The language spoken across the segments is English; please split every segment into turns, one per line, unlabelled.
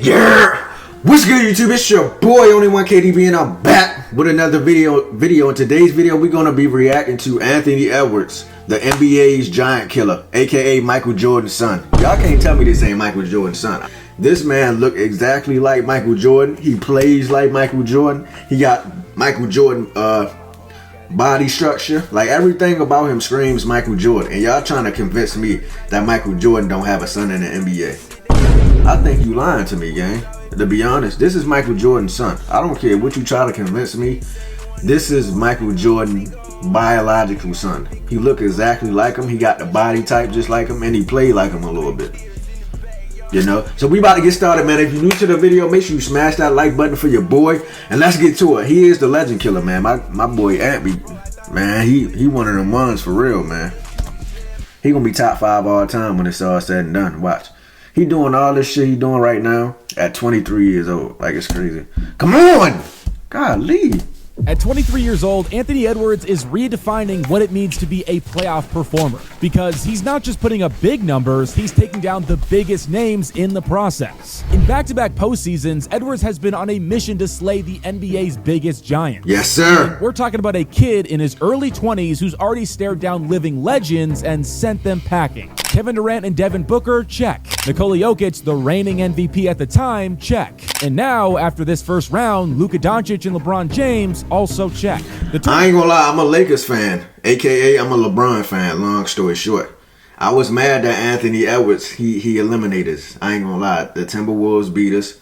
Yeah! What's good, YouTube? It's your boy, Only One KDB, and I'm back with another video. In today's video, we're going to be reacting to Anthony Edwards, the NBA's giant killer, aka Michael Jordan's son. Y'all can't tell me this ain't Michael Jordan's son. This man look exactly like Michael Jordan. He plays like Michael Jordan. He got Michael Jordan body structure. Like, everything about him screams Michael Jordan. And y'all trying to convince me that Michael Jordan don't have a son in the NBA. I think you lying to me, gang. To be honest, this is Michael Jordan's son. I don't care what you try to convince me. This is Michael Jordan's biological son. He look exactly like him. He got the body type just like him, and he played like him a little bit. You know? So we about to get started, man. If you're new to the video, make sure you smash that like button for your boy, and let's get to it. He is the legend killer, man. My boy Ant, man, he one of them ones for real, man. He gonna be top 5 all time when it's all said and done. Watch. He doing all this shit he doing right now at 23 years old. Like, it's crazy. Come on! Golly.
At 23 years old, Anthony Edwards is redefining what it means to be a playoff performer, because he's not just putting up big numbers, he's taking down the biggest names in the process. In back-to-back postseasons, Edwards has been on a mission to slay the NBA's biggest giant.
Yes, sir.
We're talking about a kid in his early 20s who's already stared down living legends and sent them packing. Kevin Durant and Devin Booker, check. Nikola Jokic, the reigning MVP at the time, check. And now, after this first round, Luka Doncic and LeBron James also check.
I ain't gonna lie, I'm a Lakers fan, aka I'm a LeBron fan, long story short. I was mad that Anthony Edwards, he eliminated us. I ain't gonna lie, the Timberwolves beat us.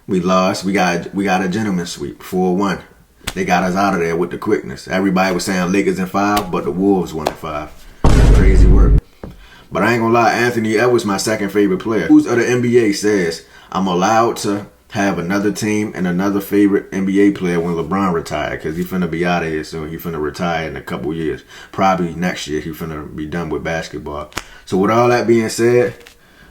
We lost. We got a gentleman's sweep, 4-1. They got us out of there with the quickness. Everybody was saying Lakers in 5, but the Wolves won in 5. Crazy work. But I ain't gonna lie, Anthony Edwards my second favorite player. Who's of the NBA says I'm allowed to have another team and another favorite NBA player when LeBron retired, because he finna be out of here soon. He finna retire in a couple years. Probably next year he finna be done with basketball. So with all that being said,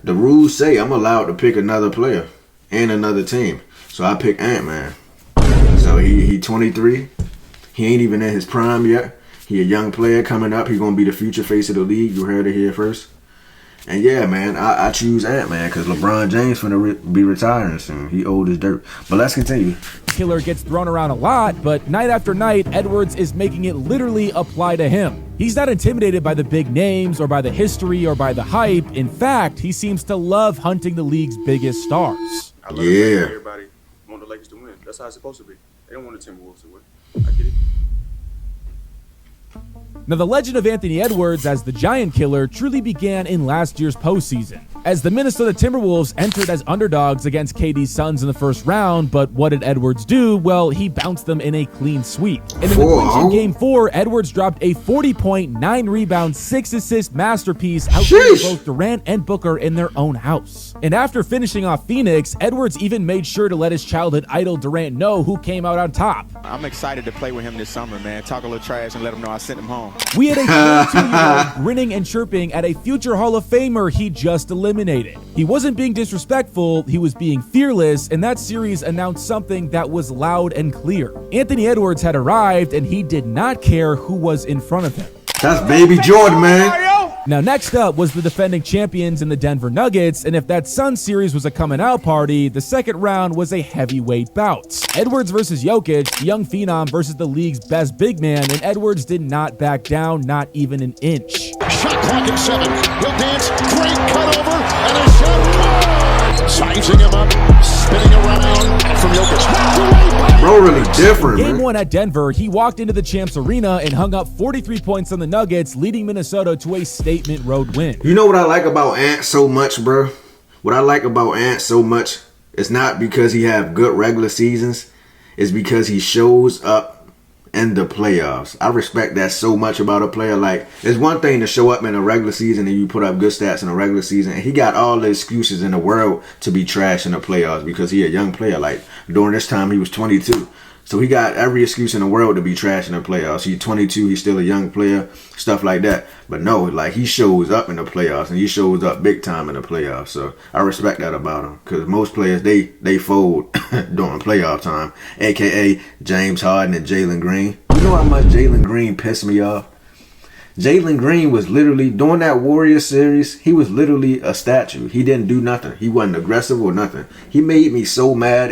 the rules say I'm allowed to pick another player and another team. So I pick Ant-Man. So he 23. He ain't even in his prime yet. He a young player coming up. He gonna be the future face of the league. You heard it here first. And yeah, man, I choose Ant-Man because LeBron James finna be retiring soon. He old as dirt. But let's continue.
Killer gets thrown around a lot, but night after night, Edwards is making it literally apply to him. He's not intimidated by the big names or by the history or by the hype. In fact, he seems to love hunting the league's biggest stars.
I love everybody want the Lakers to win. That's how it's supposed to be. They don't want the Timberwolves to win. I get it.
Now, the legend of Anthony Edwards as the giant killer truly began in last year's postseason, as the Minnesota Timberwolves entered as underdogs against KD's Suns in the first round. But what did Edwards do? Well, he bounced them in a clean sweep. And in the clinching Game 4, Edwards dropped a 40-point, 9-rebound, 6-assist masterpiece outplaying both Durant and Booker in their own house. And after finishing off Phoenix, Edwards even made sure to let his childhood idol Durant know who came out on top.
I'm excited to play with him this summer, man. Talk a little trash and let him know I sent him home.
We had a 22-year-old grinning and chirping at a future Hall of Famer he just eliminated. He wasn't being disrespectful, he was being fearless, and that series announced something that was loud and clear. Anthony Edwards had arrived, and he did not care who was in front of him.
That's baby Jordan, man.
Now, next up was the defending champions in the Denver Nuggets, and if that Suns series was a coming-out party, the second round was a heavyweight bout. Edwards versus Jokic, the young phenom versus the league's best big man, and Edwards did not back down, not even an inch.
Shot clock at 7. He'll dance. Great cut over, and a shot. Sizing him up, spinning around from Jokic.
Bro, really different,
Game
man.
1 at Denver, he walked into the Champs Arena and hung up 43 points on the Nuggets, leading Minnesota to a statement road win.
You know what I like about Ant so much, bro? What I like about Ant so much, it's not because he have good regular seasons. It's because he shows up in the playoffs. I respect that so much about a player. Like, it's one thing to show up in a regular season and you put up good stats in a regular season, and he got all the excuses in the world to be trash in the playoffs because he a young player. Like, during this time he was 22, so he got every excuse in the world to be trash in the playoffs. He's 22, he's still a young player, stuff like that. But no, like, he shows up in the playoffs, and he shows up big time in the playoffs. So I respect that about him, because most players, they fold during playoff time, aka James Harden and Jalen Green. You know how much Jalen Green pissed me off? Jalen Green was literally, during that Warriors series, he was literally a statue. He didn't do nothing. He wasn't aggressive or nothing. He made me so mad.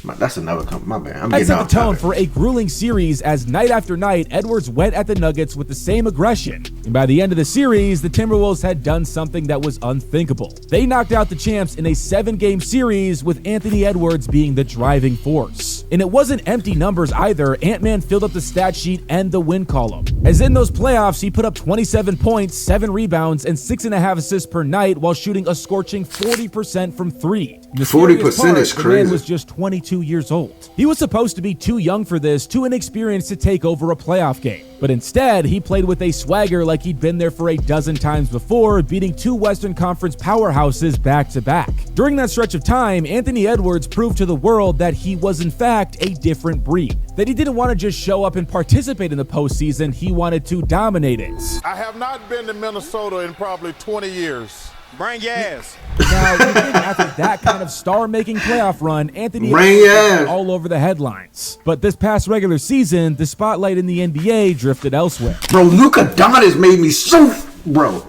That's another my bad. I'm
That
getting
set the
off
tone
topic.
for a grueling series as night after night, Edwards went at the Nuggets with the same aggression. And by the end of the series, the Timberwolves had done something that was unthinkable. They knocked out the champs in a 7-game series with Anthony Edwards being the driving force. And it wasn't empty numbers either. Ant-Man filled up the stat sheet and the win column. As in those playoffs, he put up 27 points, 7 rebounds, and 6.5 assists per night while shooting a scorching 40% from 3. And the
40%
part,
is
the
crazy.
man was just 22 years old. He was supposed to be too young for this, too inexperienced to take over a playoff game. But instead, he played with a swagger like he'd been there for a dozen times before, beating 2 Western Conference powerhouses back-to-back. During that stretch of time, Anthony Edwards proved to the world that he was in fact a different breed. That he didn't want to just show up and participate in the postseason, he wanted to dominate it.
I have not been to Minnesota in probably 20 years.
Bring your ass.
Now, you think after that kind of star-making playoff run, Anthony
Bring
Edwards
your
was
ass.
all over the headlines. But this past regular season, the spotlight in the NBA drifted elsewhere.
Bro, Luka Doncic made me so... Bro,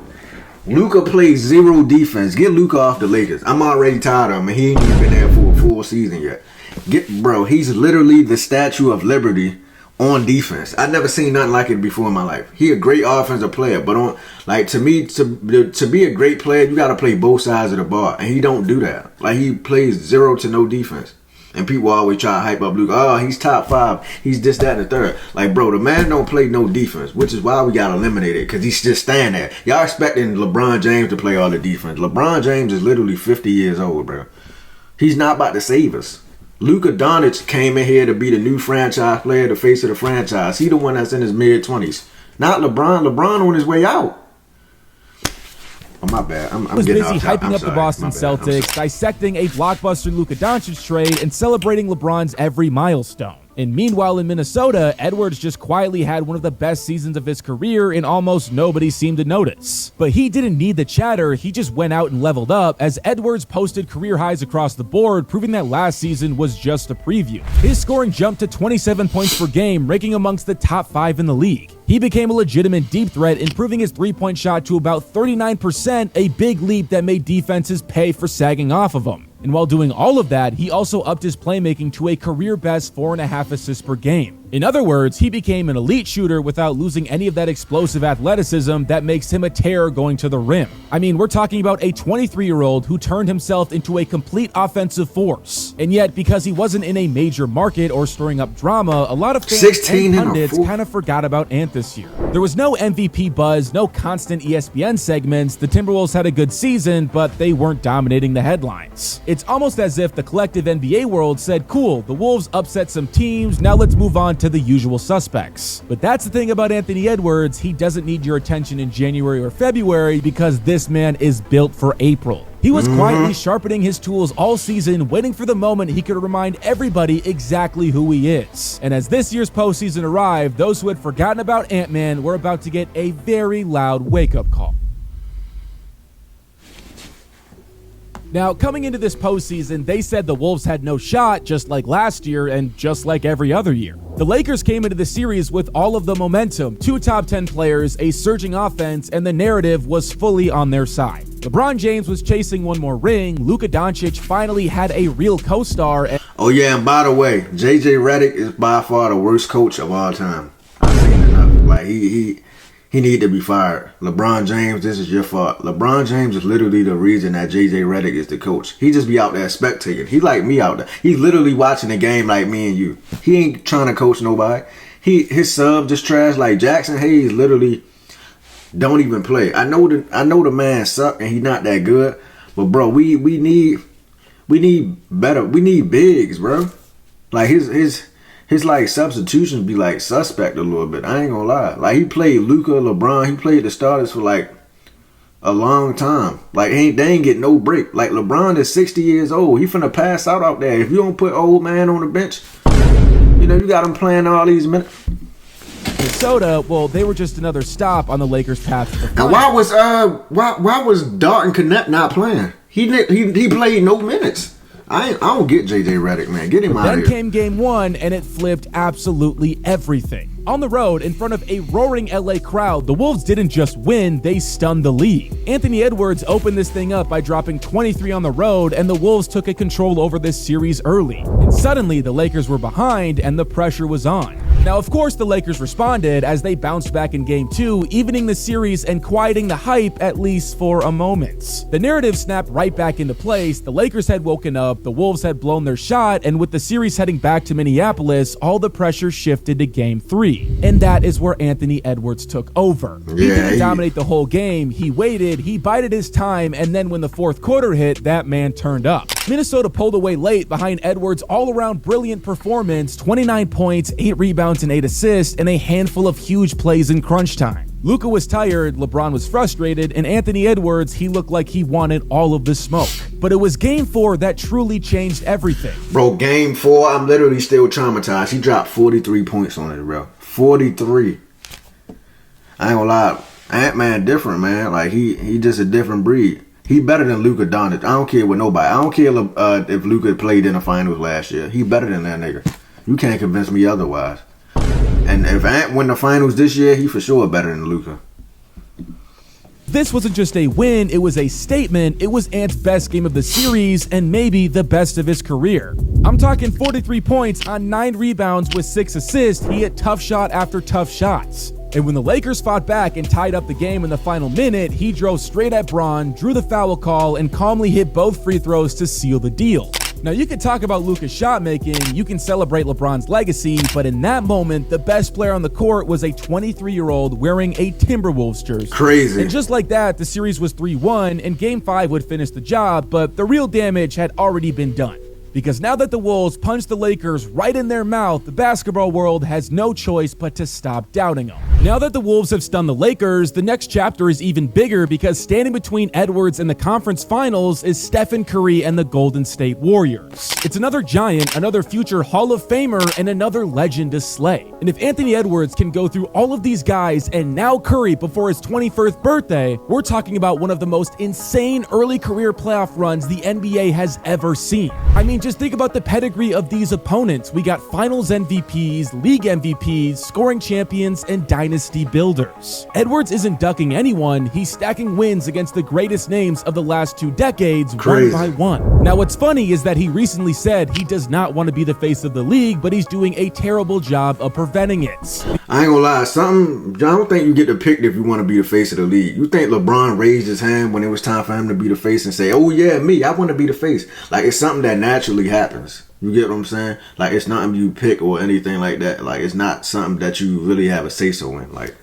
Luka plays zero defense. Get Luka off the Lakers. I'm already tired of him, and he ain't even been there for a full season yet. Bro, he's literally the Statue of Liberty on defense. I've never seen nothing like it before in my life. He a great offensive player, but to me, to be a great player, you got to play both sides of the ball, and he don't do that. Like, he plays zero to no defense. And people always try to hype up Luka. Oh, he's top 5. He's this, that, and the third. Like, bro, the man don't play no defense, which is why we got eliminated, because he's just standing there. Y'all expecting LeBron James to play all the defense. LeBron James is literally 50 years old, bro. He's not about to save us. Luka Doncic came in here to be the new franchise player, the face of the franchise. He the one that's in his mid-20s. Not LeBron. LeBron on his way out. Oh, my bad. I'm
Was
getting
busy
off topic.
hyping
I'm
up the
sorry.
Boston
My bad. I'm sorry.
Celtics, dissecting a blockbuster Luka Doncic trade, and celebrating LeBron's every milestone. And meanwhile in Minnesota, Edwards just quietly had one of the best seasons of his career and almost nobody seemed to notice. But he didn't need the chatter, he just went out and leveled up as Edwards posted career highs across the board, proving that last season was just a preview. His scoring jumped to 27 points per game, ranking amongst the top 5 in the league. He became a legitimate deep threat, improving his three-point shot to about 39%, a big leap that made defenses pay for sagging off of him. And while doing all of that, he also upped his playmaking to a career-best 4.5 assists per game. In other words, he became an elite shooter without losing any of that explosive athleticism that makes him a terror going to the rim. I mean, we're talking about a 23-year-old who turned himself into a complete offensive force. And yet, because he wasn't in a major market or stirring up drama, a lot of fans
16
and
and a
pundits
four.
kind of forgot about Ant this year. There was no MVP buzz, no constant ESPN segments. The Timberwolves had a good season, but they weren't dominating the headlines. It's almost as if the collective NBA world said, cool, the Wolves upset some teams, now let's move on to the usual suspects. But that's the thing about Anthony Edwards, he doesn't need your attention in January or February because this man is built for April. He was quietly sharpening his tools all season, waiting for the moment he could remind everybody exactly who he is. And as this year's postseason arrived, those who had forgotten about Ant-Man were about to get a very loud wake-up call. Now, coming into this postseason, they said the Wolves had no shot, just like last year and just like every other year. The Lakers came into the series with all of the momentum, 2 top 10 players, a surging offense, and the narrative was fully on their side. LeBron James was chasing one more ring, Luka Doncic finally had a real co-star.
Oh, yeah, and by the way, JJ Redick is by far the worst coach of all time. I've seen enough. Like, he need to be fired. LeBron James, this is your fault. LeBron James is literally the reason that JJ Redick is the coach. He just be out there spectating. He like me out there. He's literally watching the game like me and you. He ain't trying to coach nobody. His sub just trash. Like Jackson Hayes literally don't even play. I know the man suck and he not that good. But bro, we need better. We need bigs, bro. Like his like substitutions be like suspect a little bit. I ain't gonna lie. Like he played Luka, LeBron. He played the starters for like a long time. Like they ain't get no break. Like LeBron is 60 years old. He finna pass out there. If you don't put old man on the bench, you know you got him playing all these minutes.
Minnesota, well, they were just another stop on the Lakers' path to the
And why was Dalton Connect not playing? He played no minutes. I don't get JJ Redick, man. Get him out of
Then
here.
came game 1, and it flipped absolutely everything. On the road, in front of a roaring LA crowd, the Wolves didn't just win, they stunned the league. Anthony Edwards opened this thing up by dropping 23 on the road, and the Wolves took a control over this series early. And suddenly, the Lakers were behind, and the pressure was on. Now, of course, the Lakers responded as they bounced back in Game 2, evening the series and quieting the hype, at least for a moment. The narrative snapped right back into place, the Lakers had woken up, the Wolves had blown their shot, and with the series heading back to Minneapolis, all the pressure shifted to Game 3. And that is where Anthony Edwards took over. He didn't dominate the whole game, he waited, he bided his time, and then when the fourth quarter hit, that man turned up. Minnesota pulled away late behind Edwards' all-around brilliant performance, 29 points, 8 rebounds, and 8 assists, and a handful of huge plays in crunch time. Luka was tired, LeBron was frustrated, and Anthony Edwards, he looked like he wanted all of the smoke. But it was Game 4 that truly changed everything.
Bro, Game 4, I'm literally still traumatized. He dropped 43 points on it, bro. 43. I ain't gonna lie. Ant-Man different, man. Like, he just a different breed. He better than Luka Doncic. I don't care with nobody. I don't care if Luka played in the finals last year. He better than that nigga. You can't convince me otherwise. And if Ant win the finals this year, he for sure better than Luka.
This wasn't just a win, it was a statement. It was Ant's best game of the series and maybe the best of his career. I'm talking 43 points on 9 rebounds with 6 assists. He hit tough shot after tough shots. And when the Lakers fought back and tied up the game in the final minute, he drove straight at Bron, drew the foul call, and calmly hit both free throws to seal the deal. Now, you can talk about Luka's shot making, you can celebrate LeBron's legacy, but in that moment, the best player on the court was a 23-year-old wearing a Timberwolves jersey.
Crazy.
And just like that, the series was 3-1, and Game 5 would finish the job, but the real damage had already been done. Because now that the Wolves punched the Lakers right in their mouth, the basketball world has no choice but to stop doubting them. Now that the Wolves have stunned the Lakers, the next chapter is even bigger because standing between Edwards and the conference finals is Stephen Curry and the Golden State Warriors. It's another giant, another future Hall of Famer, and another legend to slay. And if Anthony Edwards can go through all of these guys and now Curry before his 21st birthday, we're talking about one of the most insane early career playoff runs the NBA has ever seen. I mean, just think about the pedigree of these opponents. We got finals MVPs, league MVPs, scoring champions, and dynasty builders. Edwards isn't ducking anyone, he's stacking wins against the greatest names of the last 2 decades,
Crazy.
one by one. Now what's funny is that he recently said he does not want to be the face of the league, but he's doing a terrible job of preventing it.
I ain't gonna lie, I don't think you get to pick if you want to be the face of the league. You think LeBron raised his hand when it was time for him to be the face and say, oh yeah, me, I want to be the face. Like, it's something that naturally happens. You get what I'm saying? Like, it's nothing you pick or anything like that. Like, it's not something that you really have a say-so in. Like,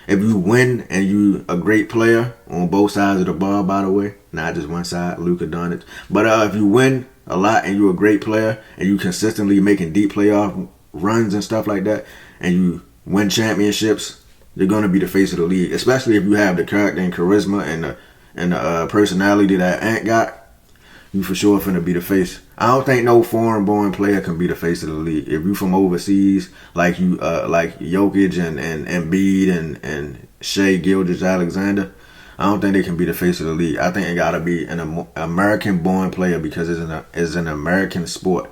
if you win and you a great player on both sides of the ball, by the way, not just one side, Luka Doncic. But if you win a lot and you're a great player and you consistently making deep playoff runs and stuff like that, and you win championships, you're going to be the face of the league. Especially if you have the character and charisma and the personality that Ant got, you for sure finna be the face. I don't think no foreign-born player can be the face of the league. If you from overseas, like you, like Jokic and Embiid and Shai Gilgeous-Alexander, I don't think they can be the face of the league. I think it gotta be an American-born player because it's an American sport.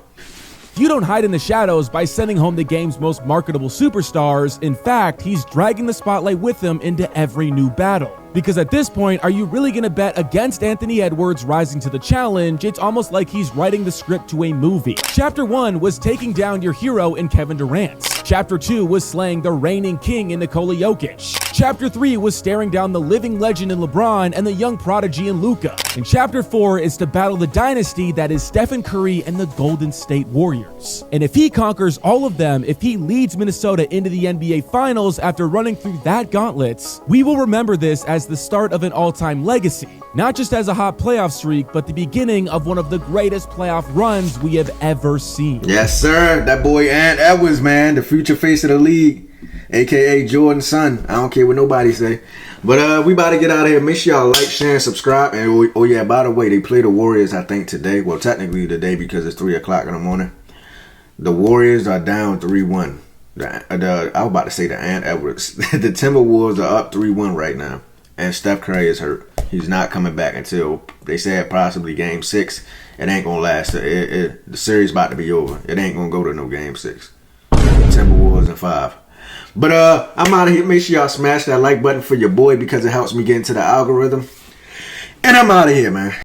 You don't hide in the shadows by sending home the game's most marketable superstars. In fact, he's dragging the spotlight with him into every new battle. Because at this point, are you really going to bet against Anthony Edwards rising to the challenge? It's almost like he's writing the script to a movie. Chapter 1 was taking down your hero in Kevin Durant. Chapter 2 was slaying the reigning king in Nikola Jokic. Chapter 3 was staring down the living legend in LeBron and the young prodigy in Luka. And Chapter 4 is to battle the dynasty that is Stephen Curry and the Golden State Warriors. And if he conquers all of them, if he leads Minnesota into the NBA Finals after running through that gauntlet, we will remember this as the start of an all-time legacy. Not just as a hot playoff streak, but the beginning of one of the greatest playoff runs we have ever seen.
Yes, sir. That boy Ant Edwards, man, the future face of the league, aka Jordan's son. I don't care what nobody say. But we about to get out of here. Make sure y'all like, share, and subscribe. And oh yeah, by the way, they play the Warriors, I think, today. Well, technically today because it's 3 o'clock in the morning. The Warriors are down 3-1. I was about to say the Ant Edwards. The Timberwolves are up 3-1 right now. And Steph Curry is hurt. He's not coming back until, they said, possibly Game 6. It ain't going to last. The series about to be over. It ain't going to go to no Game 6. Timberwolves in 5. But I'm out of here. Make sure y'all smash that like button for your boy because it helps me get into the algorithm. And I'm out of here, man.